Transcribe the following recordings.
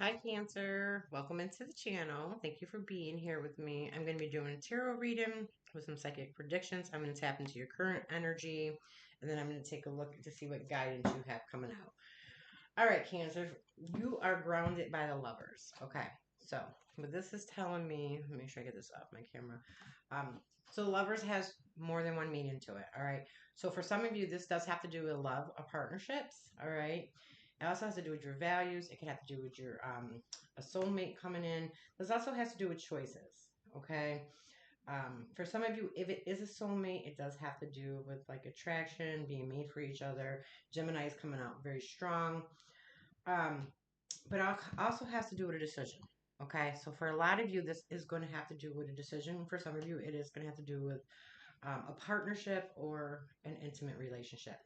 Hi, Cancer. Welcome into the channel. Thank you for being here with me. I'm going to be doing a tarot reading with some psychic predictions. I'm going to tap into your current energy, and then I'm going to take a look to see what guidance you have coming out. All right, Cancer, you are grounded by the Lovers. Okay, so what this is telling me, let me make sure I get this off my camera. So Lovers has more than one meaning to it. All right, so for some of you, this does have to do with love or partnerships. All right. It also has to do with your values. It can have to do with your a soulmate coming in. This also has to do with choices. Okay. For some of you, if it is a soulmate, it does have to do with like attraction, being made for each other. Gemini is coming out very strong. Um, but it also has to do with a decision. Okay. So for a lot of you, this is going to have to do with a decision. For some of you, it is going to have to do with a partnership or an intimate relationship.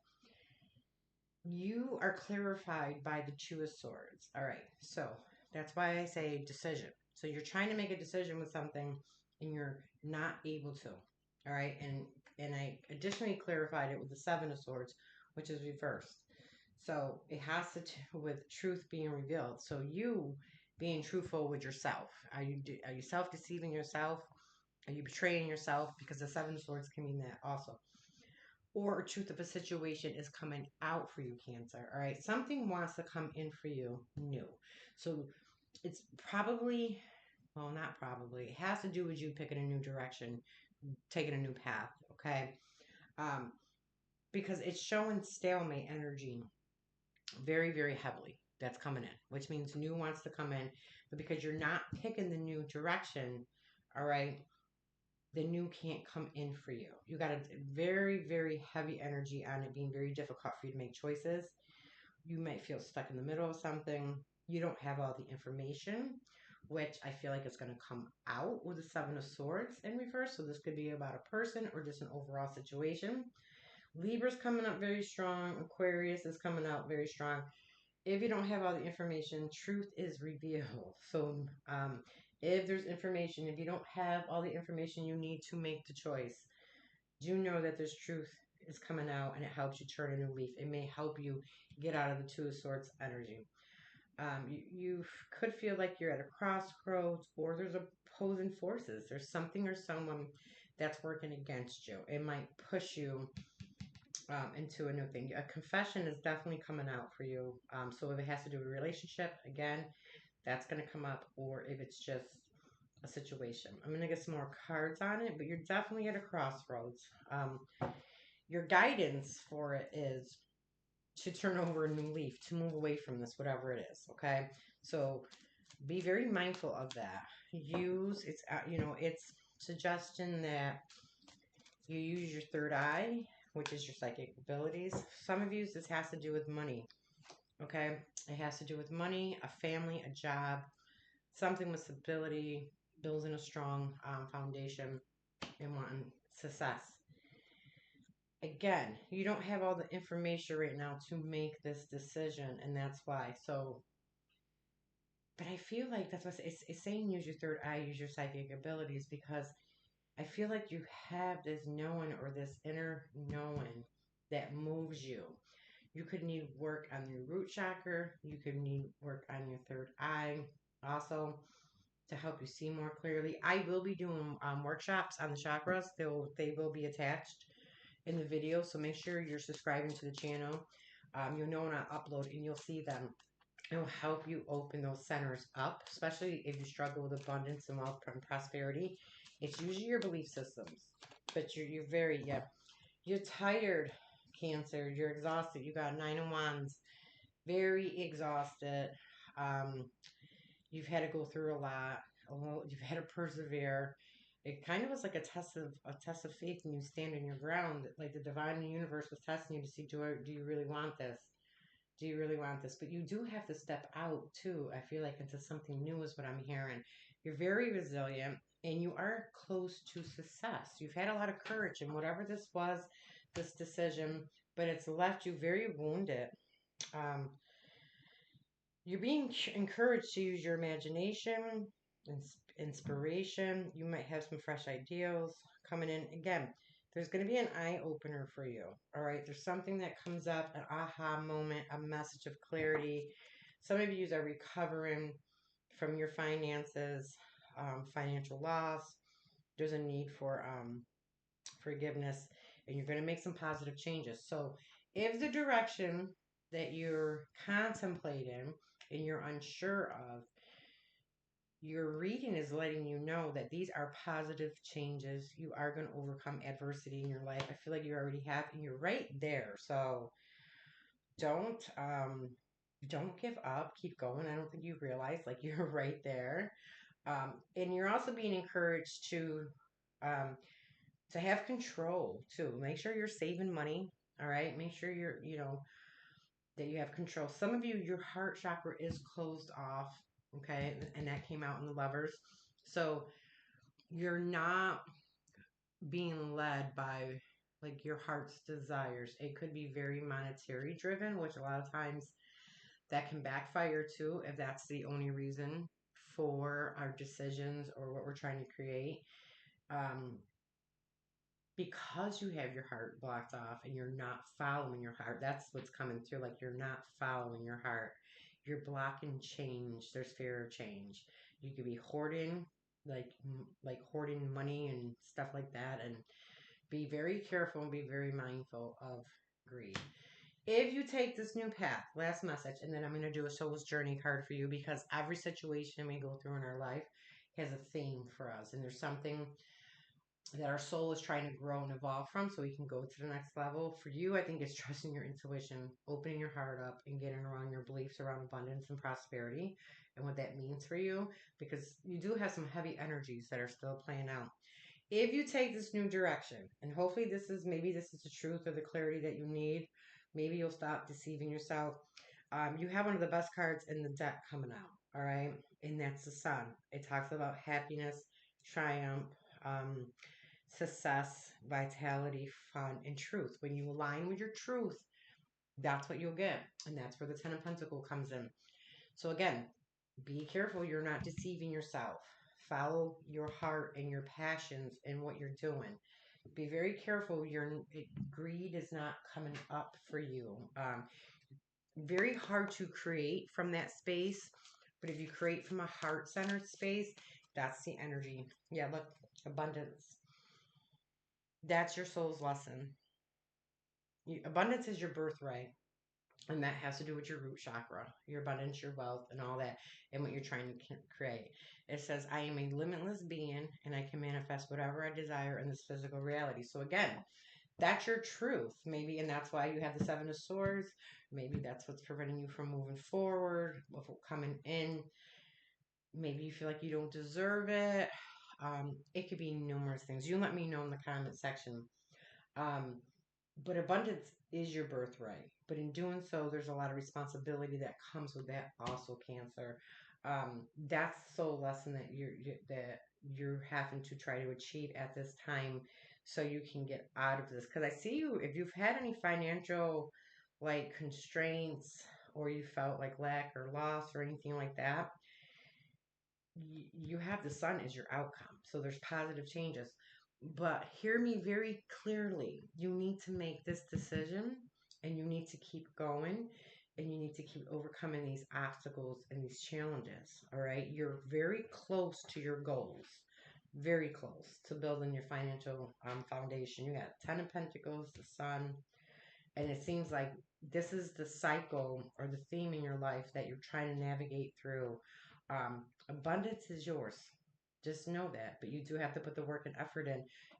You are clarified by the Two of Swords. All right. So that's why I say decision. So you're trying to make a decision with something and you're not able to. All right. And I additionally clarified it with the Seven of Swords, which is reversed. So it has to do with truth being revealed. So you being truthful with yourself. Are you self-deceiving yourself? Are you betraying yourself? Because the Seven of Swords can mean that also, or truth of a situation is coming out for you, Cancer. All right. Something wants to come in for you new. So it's probably, well, not probably, it has to do with you picking a new direction, taking a new path. Okay. Um, because it's showing stalemate energy very, very heavily. That's coming in, which means new wants to come in. But because you're not picking the new direction, all right, the new can't come in for you. You got a very, very heavy energy on it being very difficult for you to make choices. You might feel stuck in the middle of something. You don't have all the information, which I feel like is going to come out with the Seven of Swords in reverse. So this could be about a person or just an overall situation. Libra's coming up very strong. Aquarius is coming out very strong. If you don't have all the information, truth is revealed. So if there's information, if you don't have all the information you need to make the choice, do know that this truth is coming out and it helps you turn a new leaf. It may help you get out of the Two of Swords energy. You could feel like you're at a crossroads or there's opposing forces. There's something or someone that's working against you. It might push you into a new thing. A confession is definitely coming out for you. So if it has to do with a relationship, again, that's going to come up, or if it's just a situation. I'm going to get some more cards on it, but you're definitely at a crossroads. Your guidance for it is to turn over a new leaf, to move away from this, whatever it is. Okay. So be very mindful of that. It's suggestion that you use your third eye, which is your psychic abilities. Some of you, this has to do with money. Okay. It has to do with money, a family, a job, something with stability, building a strong foundation, and wanting success. Again, you don't have all the information right now to make this decision, and that's why. So, but I feel like that's what it's saying. Use your third eye, use your psychic abilities, because I feel like you have this knowing or this inner knowing that moves you. You could need work on your root chakra. You could need work on your third eye also to help you see more clearly. I will be doing workshops on the chakras. They will be attached in the video, so make sure you're subscribing to the channel. You'll know when I upload and you'll see them. It will help you open those centers up, especially if you struggle with abundance and wealth and prosperity. It's usually your belief systems, but you're very, yeah, you're tired, Cancer. You're exhausted. You got Nine of Wands, very exhausted. Um, you've had to go through a lot. You've had to persevere. It kind of was like a test of faith, and you stand in your ground, like the divine universe was testing you to see, do you really want this? Do you really want this? But you do have to step out too. I feel like into something new is what I'm hearing. You're very resilient and you are close to success. You've had a lot of courage in whatever this was, this decision, but it's left you very wounded. Um, you're being encouraged to use your imagination and inspiration. You might have some fresh ideas coming in. Again, there's going to be an eye opener for you. All right. There's something that comes up, an aha moment, a message of clarity, Some of you are recovering from your finances, financial loss. There's a need for forgiveness, and you're going to make some positive changes. So, if the direction that you're contemplating and you're unsure of, your reading is letting you know that these are positive changes. You are going to overcome adversity in your life. I feel like you already have, and you're right there. So don't don't give up. Keep going. I don't think you realize like you're right there. And you're also being encouraged um, to have control too. Make sure you're saving money. All right. Make sure you're, that you have control. Some of you, your heart chakra is closed off. Okay. And that came out in the lovers. So you're not being led by like your heart's desires. It could be very monetary driven, which a lot of times that can backfire too if that's the only reason for our decisions or what we're trying to create. Um, because you have your heart blocked off and you're not following your heart, that's what's coming through. Like you're not following your heart, you're blocking change. There's fear of change. You could be hoarding, like hoarding money and stuff like that, and be very careful and be very mindful of greed. If you take this new path, last message, and then I'm going to do a soul's journey card for you, because every situation we go through in our life has a theme for us, and there's something that our soul is trying to grow and evolve from so we can go to the next level. For you, I think it's trusting your intuition, opening your heart up, and getting around your beliefs around abundance and prosperity and what that means for you, because you do have some heavy energies that are still playing out. If you take this new direction, and hopefully maybe this is the truth or the clarity that you need, maybe you'll stop deceiving yourself. You have one of the best cards in the deck coming out, all right? And that's the Sun. It talks about happiness, triumph, um, success, vitality, fun, and truth. When you align with your truth, that's what you'll get. And that's where the Ten of Pentacles comes in. So again, be careful you're not deceiving yourself. Follow your heart and your passions and what you're doing. Be very careful. Greed is not coming up for you. Very hard to create from that space, but if you create from a heart-centered space, that's the energy. Yeah, look, abundance. That's your soul's lesson. Abundance is your birthright. And that has to do with your root chakra, your abundance, your wealth, and all that, and what you're trying to create. It says, I am a limitless being, and I can manifest whatever I desire in this physical reality. So, again, that's your truth, maybe, and that's why you have the Seven of Swords. Maybe that's what's preventing you from moving forward, with coming in. Maybe you feel like you don't deserve it. It could be numerous things. You let me know in the comment section. Um, but abundance is your birthright. But in doing so, there's a lot of responsibility that comes with that. Also, Cancer. That's the soul lesson that you're having to try to achieve at this time, so you can get out of this. Because I see you. If you've had any financial like constraints, or you felt like lack or loss or anything like that, you have the Sun as your outcome. So there's positive changes. But hear me very clearly. You need to make this decision, and you need to keep going, and you need to keep overcoming these obstacles and these challenges. All right. You're very close to your goals, very close to building your financial foundation. You got Ten of Pentacles, the Sun, and it seems like this is the cycle or the theme in your life that you're trying to navigate through. Abundance is yours. Just know that. But you do have to put the work and effort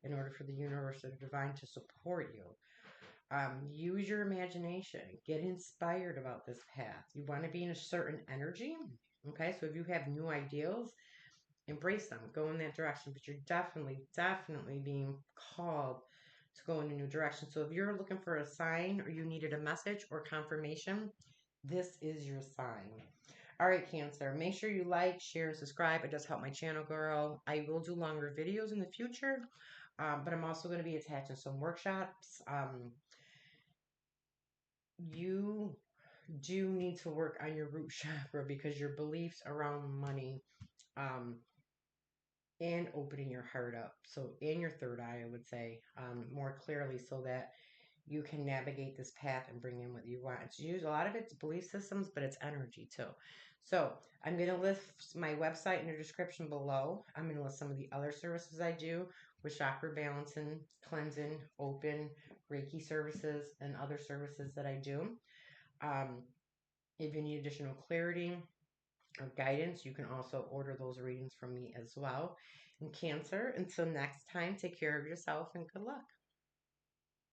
in order for the universe or the divine to support you. Use your imagination. Get inspired about this path. You want to be in a certain energy. Okay, so if you have new ideals, embrace them. Go in that direction. But you're definitely being called to go in a new direction. So if you're looking for a sign, or you needed a message or confirmation, this is your sign. All right, Cancer, make sure you like, share, and subscribe. It does help my channel grow. I will do longer videos in the future, but I'm also going to be attaching some workshops. You do need to work on your root chakra, because your beliefs around money, um, and opening your heart up. So, in your third eye, I would say, more clearly, so that you can navigate this path and bring in what you want. It's used, a lot of it's belief systems, but it's energy too. So I'm going to list my website in the description below. I'm going to list some of the other services I do with chakra balancing, cleansing, open, Reiki services, and other services that I do. If you need additional clarity or guidance, you can also order those readings from me as well. And Cancer, until next time, take care of yourself and good luck.